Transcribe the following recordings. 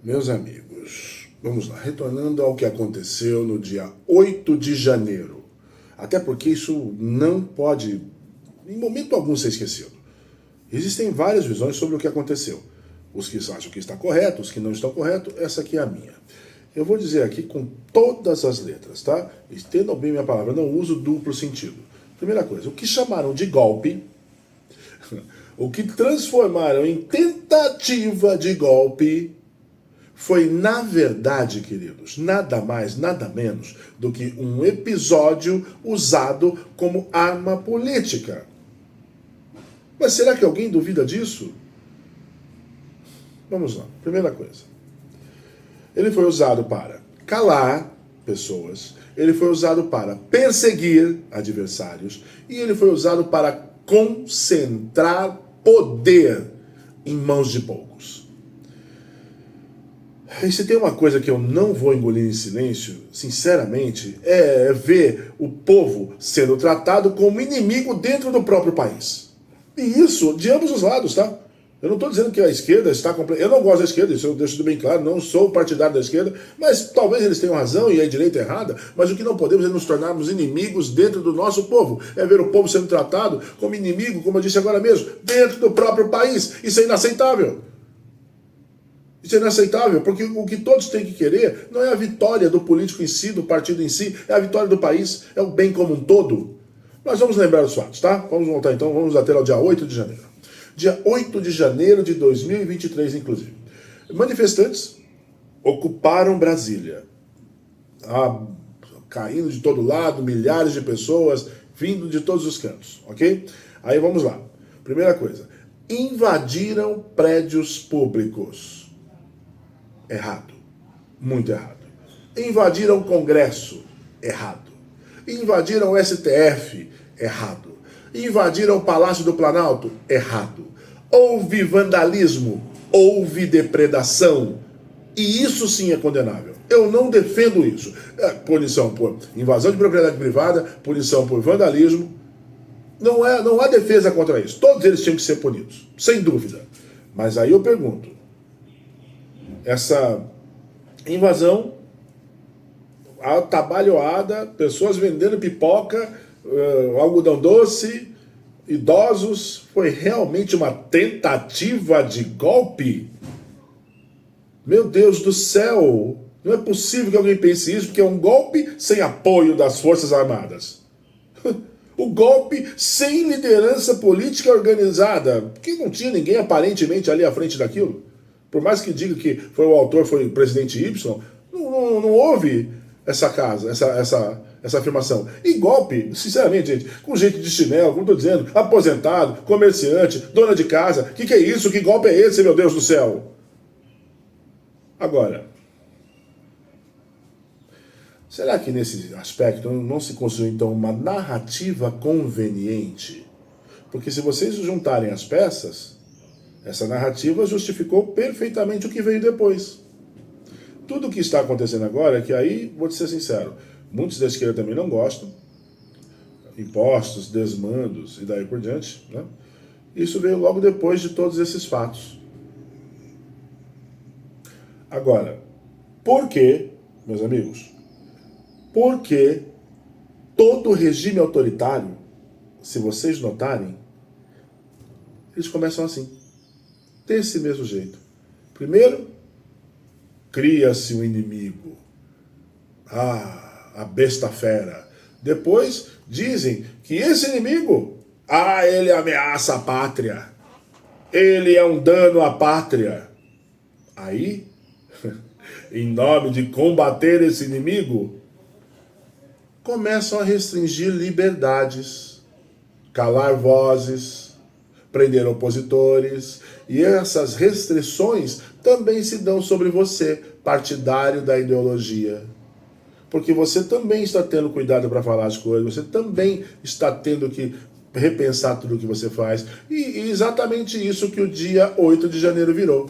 Meus amigos, vamos lá, retornando ao que aconteceu no dia 8 de janeiro. Até porque isso não pode, em momento algum, ser esquecido. Existem várias visões sobre o que aconteceu. Os que acham que está correto, os que não estão corretos, essa aqui é a minha. Eu vou dizer aqui com todas as letras, tá? Entendam bem minha palavra, não uso duplo sentido. Primeira coisa, o que chamaram de golpe, o que transformaram em tentativa de golpe, foi, na verdade, queridos, nada mais, nada menos do que um episódio usado como arma política. Mas será que alguém duvida disso? Vamos lá. Primeira coisa. Ele foi usado para calar pessoas, ele foi usado para perseguir adversários e ele foi usado para concentrar poder em mãos de poucos. E se tem uma coisa que eu não vou engolir em silêncio, sinceramente, é ver o povo sendo tratado como inimigo dentro do próprio país. E isso de ambos os lados, tá? Eu não estou dizendo que a esquerda está completa. Eu não gosto da esquerda, isso eu deixo bem claro, não sou partidário da esquerda, mas talvez eles tenham razão e a direita errada, mas o que não podemos é nos tornarmos inimigos dentro do nosso povo. É ver o povo sendo tratado como inimigo, como eu disse agora mesmo, dentro do próprio país. Isso é inaceitável. Isso é inaceitável, porque o que todos têm que querer não é a vitória do político em si, do partido em si, é a vitória do país, é o bem como um todo. Nós vamos lembrar os fatos, tá? Vamos voltar então, vamos até ao dia 8 de janeiro. Dia 8 de janeiro de 2023, inclusive. Manifestantes ocuparam Brasília. Caindo de todo lado, milhares de pessoas vindo de todos os cantos, ok? Aí vamos lá. Primeira coisa, invadiram prédios públicos. Errado. Muito errado. Invadiram o Congresso. Errado. Invadiram o STF. Errado. Invadiram o Palácio do Planalto. Errado. Houve vandalismo. Houve depredação. E isso sim é condenável. Eu não defendo isso. Punição por invasão de propriedade privada, punição por vandalismo. Não há defesa contra isso. Todos eles tinham que ser punidos. Sem dúvida. Mas aí eu pergunto. Essa invasão, atabalhoada, pessoas vendendo pipoca, algodão doce, idosos, foi realmente uma tentativa de golpe? Meu Deus do céu! Não é possível que alguém pense isso, porque é um golpe sem apoio das Forças Armadas. O golpe sem liderança política organizada, porque não tinha ninguém aparentemente ali à frente daquilo. Por mais que diga que o autor foi o presidente Y, não houve essa afirmação. E golpe, sinceramente, gente, com gente de chinelo, como estou dizendo, aposentado, comerciante, dona de casa, que é isso? Que golpe é esse, meu Deus do céu? Agora, será que nesse aspecto não se construiu então uma narrativa conveniente? Porque se vocês juntarem as peças, essa narrativa justificou perfeitamente o que veio depois. Tudo o que está acontecendo agora é que aí, vou te ser sincero, muitos da esquerda também não gostam, impostos, desmandos e daí por diante, né? Isso veio logo depois de todos esses fatos. Agora, por que, meus amigos, por que todo regime autoritário, se vocês notarem, eles começam assim. Desse mesmo jeito. Primeiro, cria-se um inimigo. A besta fera. Depois, dizem que esse inimigo, ele ameaça a pátria. Ele é um dano à pátria. Aí, em nome de combater esse inimigo, começam a restringir liberdades, calar vozes, prender opositores, e essas restrições também se dão sobre você, partidário da ideologia. Porque você também está tendo cuidado para falar as coisas, você também está tendo que repensar tudo o que você faz. E exatamente isso que o dia 8 de janeiro virou.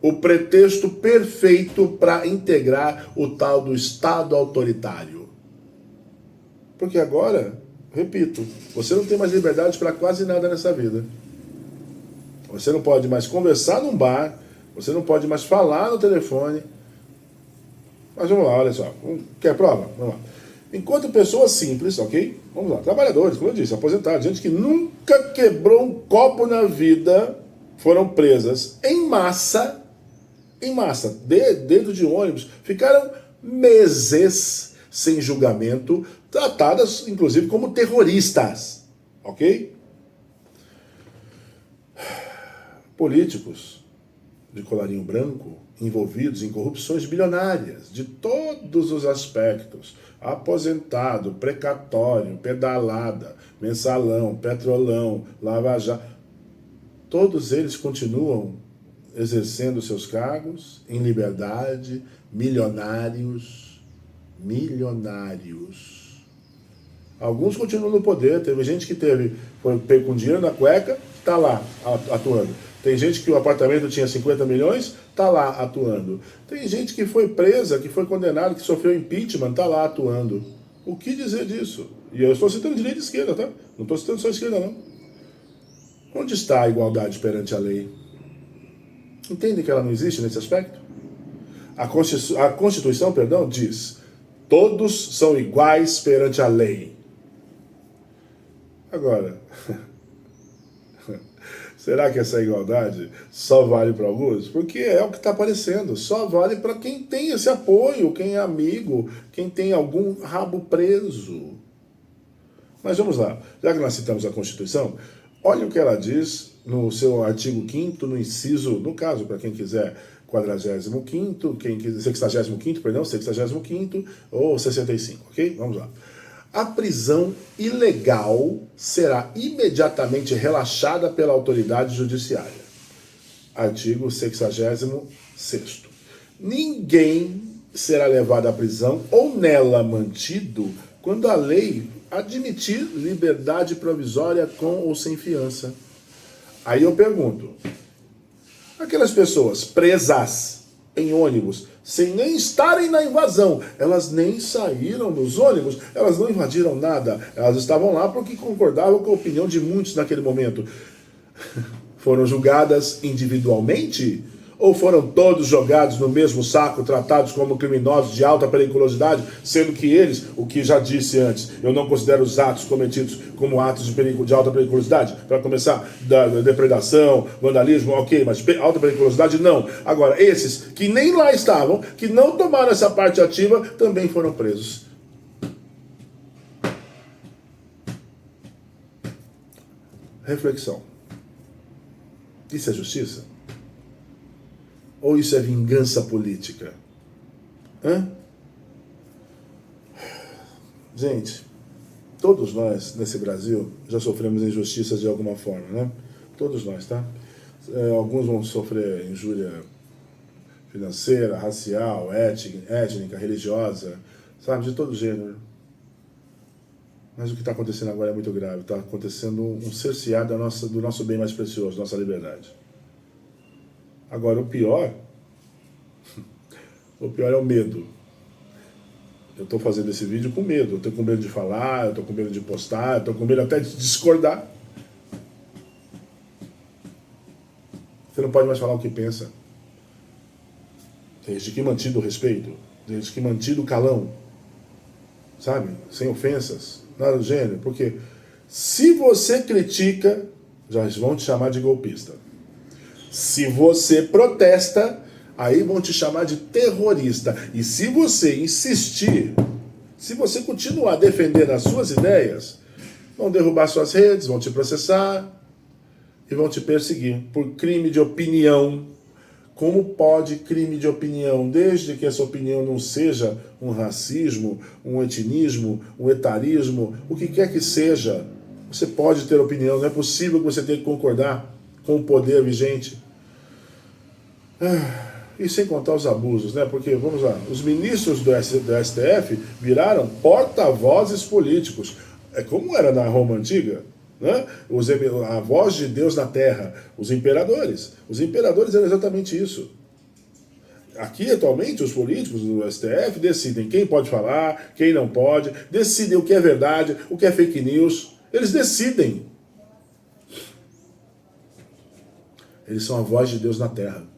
O pretexto perfeito para integrar o tal do Estado autoritário. Porque agora, repito, você não tem mais liberdade para quase nada nessa vida. Você não pode mais conversar num bar, Você não pode mais falar no telefone. Mas vamos lá, olha só. Quer prova? Vamos lá. Enquanto pessoas simples, ok? Vamos lá. Trabalhadores, como eu disse, aposentados, gente que nunca quebrou um copo na vida, foram presas em massa, dentro de ônibus, ficaram meses sem julgamento, tratadas, inclusive, como terroristas, ok? Políticos de colarinho branco envolvidos em corrupções bilionárias de todos os aspectos: aposentado, precatório, pedalada, mensalão, petrolão, lava-jato. Todos eles continuam exercendo seus cargos em liberdade, milionários. Alguns continuam no poder. Teve gente que foi pego com dinheiro na cueca, está lá atuando. Tem gente que o apartamento tinha 50 milhões, está lá atuando. Tem gente que foi presa, que foi condenada, que sofreu impeachment, está lá atuando. O que dizer disso? E eu estou citando direita e esquerda, tá? Não estou citando só esquerda, não. Onde está a igualdade perante a lei? Entende que ela não existe nesse aspecto? A Constituição, diz: todos são iguais perante a lei. Agora, será que essa igualdade só vale para alguns? Porque é o que está aparecendo. Só vale para quem tem esse apoio, quem é amigo, quem tem algum rabo preso. Mas vamos lá. Já que nós citamos a Constituição, olha o que ela diz no seu artigo 5º, no inciso, no caso, para quem quiser, 45º, quem quiser, 65º ou 65, ok? Vamos lá. A prisão ilegal será imediatamente relaxada pela autoridade judiciária. Artigo 66º. Ninguém será levado à prisão ou nela mantido quando a lei admitir liberdade provisória com ou sem fiança. Aí eu pergunto, aquelas pessoas presas em ônibus, sem nem estarem na invasão, elas nem saíram dos ônibus, elas não invadiram nada, elas estavam lá porque concordavam com a opinião de muitos naquele momento. Foram julgadas individualmente? Ou foram todos jogados no mesmo saco, tratados como criminosos de alta periculosidade, sendo que eles, o que já disse antes, eu não considero os atos cometidos como atos de alta periculosidade? Para começar, da depredação, vandalismo, ok, mas alta periculosidade não. Agora, esses que nem lá estavam, que não tomaram essa parte ativa, também foram presos. Reflexão. Isso é justiça? Ou isso é vingança política? Hã? Gente, todos nós nesse Brasil já sofremos injustiças de alguma forma, né? Todos nós, tá? Alguns vão sofrer injúria financeira, racial, étnica, religiosa, sabe? De todo gênero. Mas o que está acontecendo agora é muito grave. Está acontecendo um cercear do nosso bem mais precioso, nossa liberdade. Agora, o pior é o medo. Eu estou fazendo esse vídeo com medo. Eu estou com medo de falar, eu estou com medo de postar, eu estou com medo até de discordar. Você não pode mais falar o que pensa. Desde que mantido o respeito, desde que mantido o calão, sabe? Sem ofensas, nada do gênero. Porque se você critica, já vão te chamar de golpista. Se você protesta, aí vão te chamar de terrorista. E se você insistir, se você continuar defendendo as suas ideias, vão derrubar suas redes, vão te processar e vão te perseguir por crime de opinião. Como pode crime de opinião, desde que essa opinião não seja um racismo, um etnismo, um etarismo, o que quer que seja, você pode ter opinião, não é possível que você tenha que concordar com o poder vigente. E sem contar os abusos, né? Porque, vamos lá, os ministros do STF viraram porta-vozes políticos. É como era na Roma Antiga, né? A voz de Deus na terra, os imperadores. Os imperadores eram exatamente isso. Aqui, atualmente, os políticos do STF decidem quem pode falar, quem não pode, decidem o que é verdade, o que é fake news. Eles decidem. Eles são a voz de Deus na terra.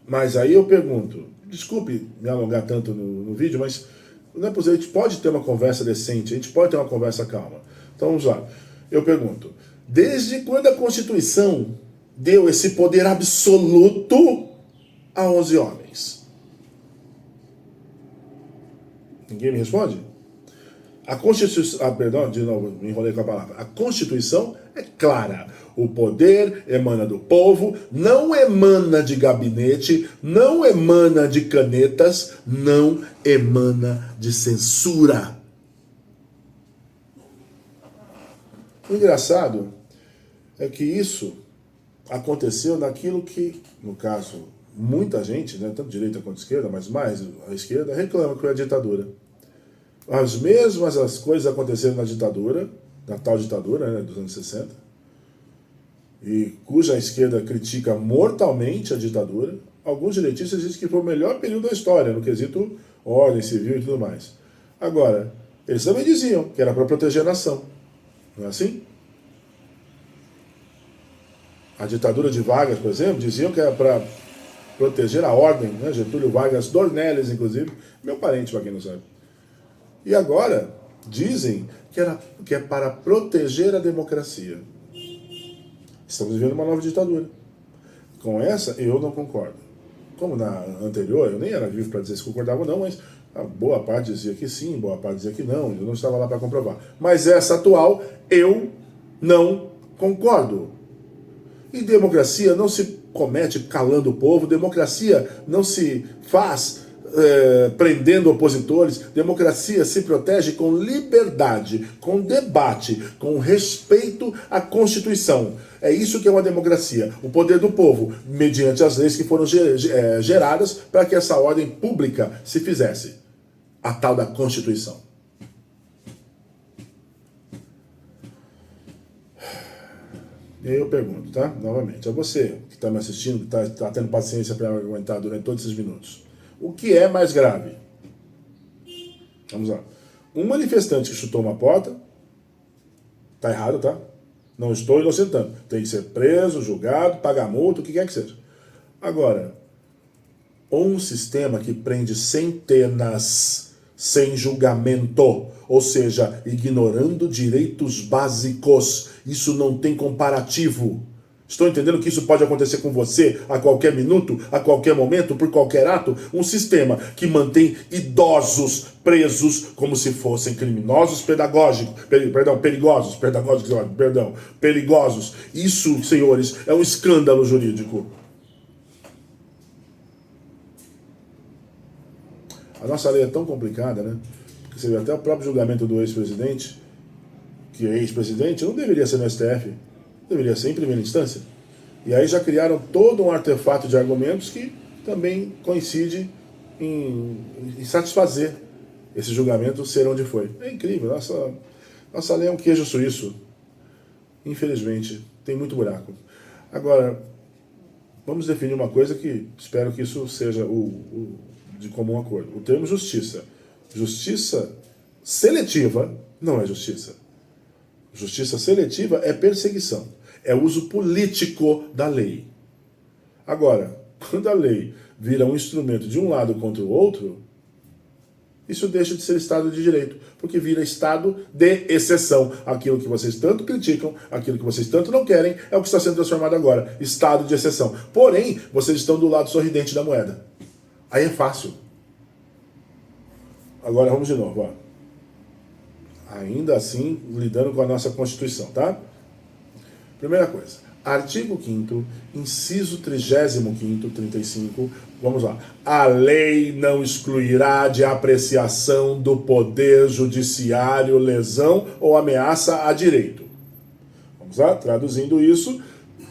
Mas aí eu pergunto, desculpe me alongar tanto no vídeo, mas não é possível, a gente pode ter uma conversa decente, a gente pode ter uma conversa calma. Então vamos lá. Eu pergunto, desde quando a Constituição deu esse poder absoluto a 11 homens? Ninguém me responde? A Constituição, perdão, de novo, me enrolei com a palavra. A Constituição é clara. O poder emana do povo, não emana de gabinete, não emana de canetas, não emana de censura. O engraçado é que isso aconteceu naquilo que, no caso, muita gente, né, tanto direita quanto esquerda, mas mais a esquerda, reclama que foi a ditadura. As mesmas as coisas aconteceram na ditadura, na tal ditadura, né, dos anos 60, e cuja esquerda critica mortalmente a ditadura. Alguns direitistas dizem que foi o melhor período da história, no quesito ordem civil e tudo mais. Agora, eles também diziam que era para proteger a nação. Não é assim? A ditadura de Vargas, por exemplo, diziam que era para proteger a ordem, né? Getúlio Vargas Dornelles, inclusive, meu parente, para quem não sabe. E agora dizem que é para proteger a democracia. Estamos vivendo uma nova ditadura. Com essa, eu não concordo. Como na anterior, eu nem era vivo para dizer se concordava ou não, mas a boa parte dizia que sim, boa parte dizia que não, eu não estava lá para comprovar. Mas essa atual, eu não concordo. E democracia não se comete calando o povo, democracia não se faz prendendo opositores, democracia se protege com liberdade, com debate, com respeito à Constituição. É isso que é uma democracia, o poder do povo, mediante as leis que foram geradas para que essa ordem pública se fizesse, a tal da Constituição. E aí eu pergunto, tá? Novamente, a você que está me assistindo, que está tendo paciência para aguentar durante todos esses minutos. O que é mais grave? Vamos lá. Um manifestante que chutou uma porta, tá errado, tá? Não estou inocentando. Tem que ser preso, julgado, pagar multa, o que quer que seja. Agora, um sistema que prende centenas sem julgamento, ou seja, ignorando direitos básicos, isso não tem comparativo. Estou entendendo que isso pode acontecer com você a qualquer minuto, a qualquer momento, por qualquer ato? Um sistema que mantém idosos presos como se fossem criminosos perigosos. Isso, senhores, é um escândalo jurídico. A nossa lei é tão complicada, né? Porque você vê até o próprio julgamento do ex-presidente, que é ex-presidente, não deveria ser no STF. Deveria ser em primeira instância. E aí já criaram todo um artefato de argumentos que também coincide em satisfazer esse julgamento ser onde foi. É incrível. Nossa lei é um queijo suíço. Infelizmente, tem muito buraco. Agora, vamos definir uma coisa que espero que isso seja de comum acordo. O termo justiça. Justiça seletiva não é justiça. Justiça seletiva é perseguição. É uso político da lei. Agora, quando a lei vira um instrumento de um lado contra o outro, isso deixa de ser Estado de Direito, porque vira Estado de exceção. Aquilo que vocês tanto criticam, aquilo que vocês tanto não querem, é o que está sendo transformado agora. Estado de exceção. Porém, vocês estão do lado sorridente da moeda. Aí é fácil. Agora vamos de novo, ó. Ainda assim, lidando com a nossa Constituição, tá? Primeira coisa, artigo 5º, inciso 35º, 35, vamos lá. A lei não excluirá de apreciação do poder judiciário lesão ou ameaça a direito. Vamos lá, traduzindo isso,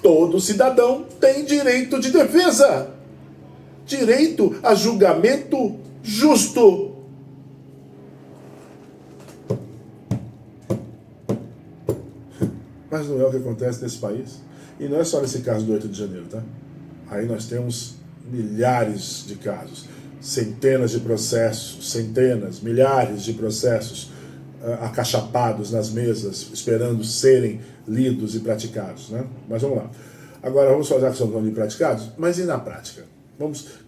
todo cidadão tem direito de defesa. Direito a julgamento justo. Mas não é o que acontece nesse país. E não é só nesse caso do 8 de janeiro, tá? Aí nós temos milhares de casos, centenas de processos, milhares de processos acachapados nas mesas, esperando serem lidos e praticados, né? Mas vamos lá. Agora vamos fazer a questão de praticados, mas e na prática?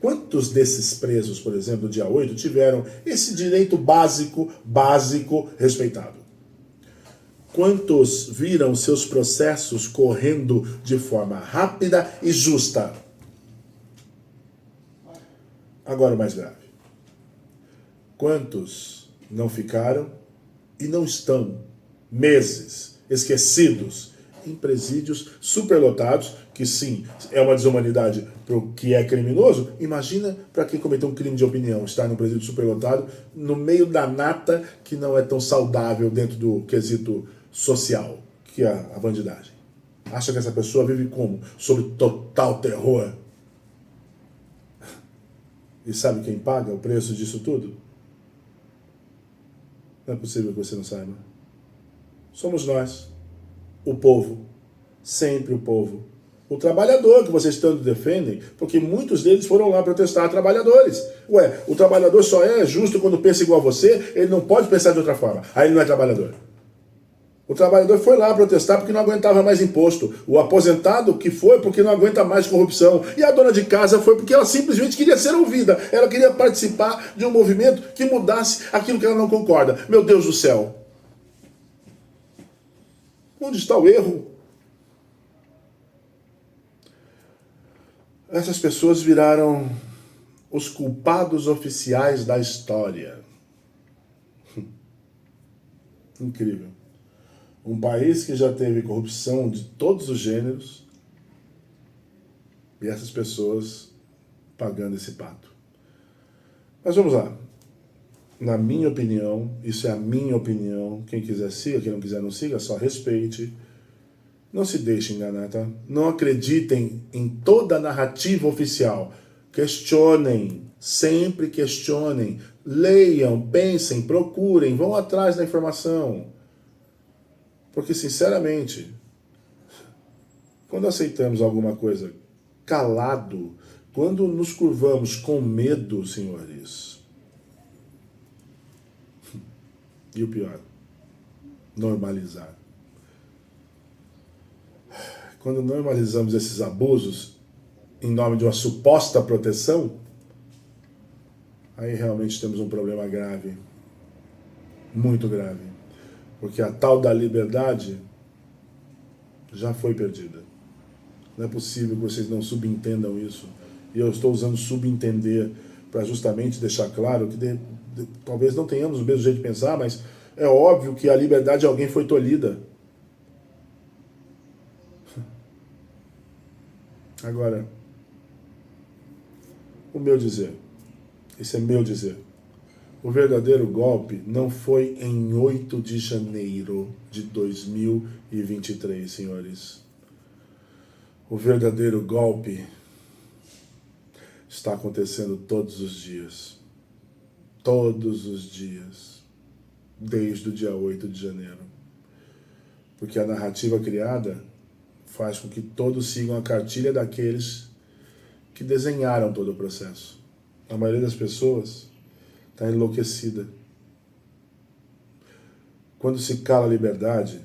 Quantos desses presos, por exemplo, no dia 8, tiveram esse direito básico respeitado? Quantos viram seus processos correndo de forma rápida e justa? Agora o mais grave. Quantos não ficaram e não estão meses esquecidos em presídios superlotados, que sim, é uma desumanidade para o que é criminoso? Imagina para quem cometeu um crime de opinião, estar num presídio superlotado, no meio da nata que não é tão saudável dentro do quesito social, que é a bandidagem. Acha que essa pessoa vive como? Sob total terror. E sabe quem paga o preço disso tudo? Não é possível que você não saiba. Somos nós, o povo, sempre o povo. O trabalhador que vocês tanto defendem, porque muitos deles foram lá protestar, trabalhadores. Ué, o trabalhador só é justo quando pensa igual a você, ele não pode pensar de outra forma. Aí ele não é trabalhador. O trabalhador foi lá protestar porque não aguentava mais imposto. O aposentado que foi porque não aguenta mais corrupção. E a dona de casa foi porque ela simplesmente queria ser ouvida. Ela queria participar de um movimento que mudasse aquilo que ela não concorda. Meu Deus do céu. Onde está o erro? Essas pessoas viraram os culpados oficiais da história. Incrível. Um país que já teve corrupção de todos os gêneros e essas pessoas pagando esse pato. Mas vamos lá. Na minha opinião, isso é a minha opinião. Quem quiser siga, quem não quiser não siga, só respeite. Não se deixe enganar, tá? Não acreditem em toda a narrativa oficial. Questionem, sempre questionem. Leiam, pensem, procurem, vão atrás da informação. Porque, sinceramente, quando aceitamos alguma coisa calado, quando nos curvamos com medo, senhores, e o pior, normalizar. Quando normalizamos esses abusos em nome de uma suposta proteção, aí realmente temos um problema grave, muito grave. Porque a tal da liberdade já foi perdida. Não é possível que vocês não subentendam isso. E eu estou usando subentender para justamente deixar claro que talvez não tenhamos o mesmo jeito de pensar, mas é óbvio que a liberdade de alguém foi tolhida. Agora, o meu dizer, esse é meu dizer, o verdadeiro golpe não foi em 8 de janeiro de 2023, senhores. O verdadeiro golpe está acontecendo todos os dias. Todos os dias. Desde o dia 8 de janeiro. Porque a narrativa criada faz com que todos sigam a cartilha daqueles que desenharam todo o processo. A maioria das pessoas está enlouquecida. Quando se cala a liberdade,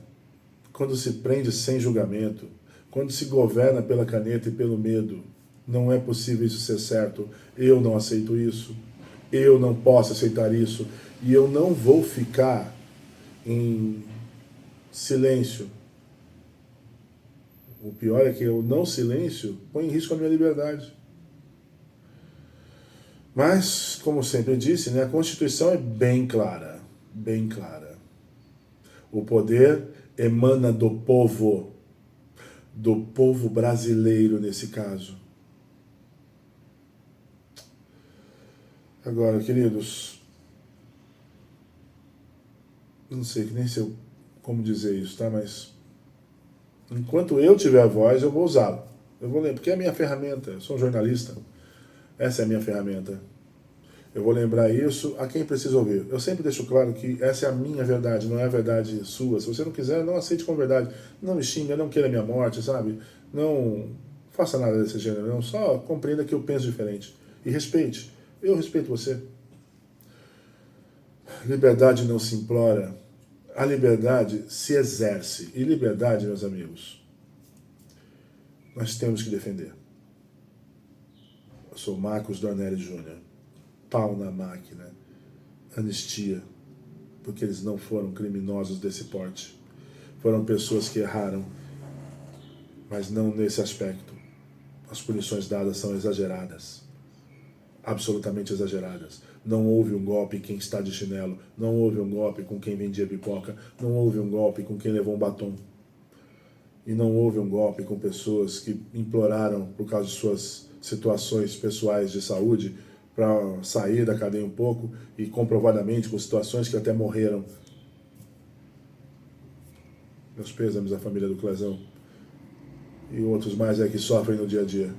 quando se prende sem julgamento, quando se governa pela caneta e pelo medo, não é possível isso ser certo. Eu não aceito isso. Eu não posso aceitar isso. E eu não vou ficar em silêncio. O pior é que o não silêncio põe em risco a minha liberdade. Mas, como sempre disse, né, a Constituição é bem clara. Bem clara. O poder emana do povo brasileiro nesse caso. Agora, queridos, não sei nem sei como dizer isso, tá? Mas enquanto eu tiver a voz, eu vou usá-la. Eu vou ler, porque é a minha ferramenta. Eu sou um jornalista. Essa é a minha ferramenta. Eu vou lembrar isso a quem precisa ouvir. Eu sempre deixo claro que essa é a minha verdade, não é a verdade sua. Se você não quiser, não aceite como verdade. Não me xinga, não queira minha morte, sabe? Não faça nada desse gênero, não. Só compreenda que eu penso diferente. E respeite. Eu respeito você. Liberdade não se implora. A liberdade se exerce. E liberdade, meus amigos, nós temos que defender. Eu sou Marcos Dornelli Júnior. Pau na máquina. Anistia. Porque eles não foram criminosos desse porte. Foram pessoas que erraram, mas não nesse aspecto. As punições dadas são exageradas. Absolutamente exageradas. Não houve um golpe em quem está de chinelo. Não houve um golpe com quem vendia pipoca. Não houve um golpe com quem levou um batom. E não houve um golpe com pessoas que imploraram, por causa de suas situações pessoais de saúde, para sair da cadeia um pouco e comprovadamente com situações que até morreram. Meus pêsames à família do Clezão e outros mais que sofrem no dia a dia.